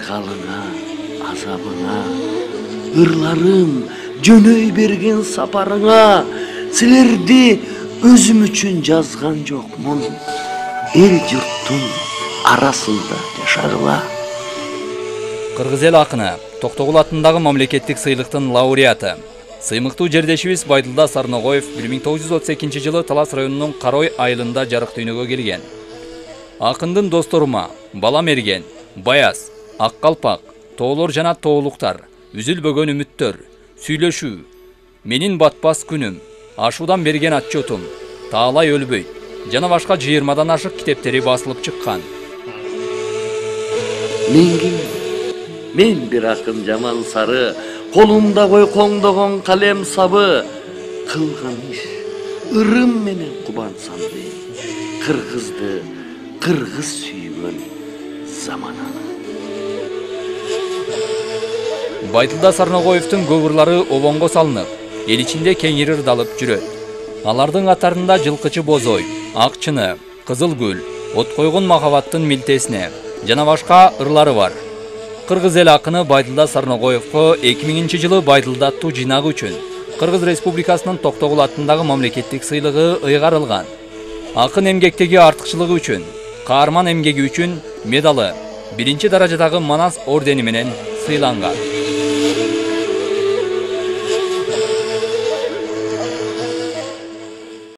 айгалыңа, азабыңа, ырларым жөнөй берген сапарыңа, силерди өзүм үчүн жазган жокмун, эл журттун арасында жашагыла. Кыргыз эл акыны Токтогул атындагы мамлекеттик сыйлыктын лауреаты, сыймыктуу жердешибиз Байдылда Сарногоев 1932 жылы Талас районунун Карой айылында жарык дүйнөгө келген. Акындын досторума Бала Мерген, Баяз, Ак Калпак, Тоолор жана Тоолуктар, Үзүлбөгөн үмүттөр, Сүйлөшүү, Менин батпас күнүм, Ашуудан берген отчетум, Таалай өлбөйт жана башка 20 ашык китептери басылып чыккан. Мен бир акын жаман сары, колумда койкоңдогон калем сабы, кылган иш ырым менен кубан санды, кыргызды кыргыз сүйгөн замананы. Байдылда Сарногоевдун көп ырлары обонго салынып, эл ичинде кеңири ырдалып жүрөт. Алардын катарында Жылкычы Бозой, Ак Чыны, Кызыл Гүл, От койгон махабаттын милтесине жана башка ырлары бар. Кыргыз эл акыны Байдылда Сарногоевго 2000 жылы Байдылда аттуу жыйнагы үчүн Кыргыз Республикасынын Токтогул атындагы мамлекеттик сыйлыгы ыйгарылган. Акын эмгектеги артыкчылыгы үчүн, каарман эмгеги үчүн медалы 1-даражадагы Манас ордени менен сыйланган.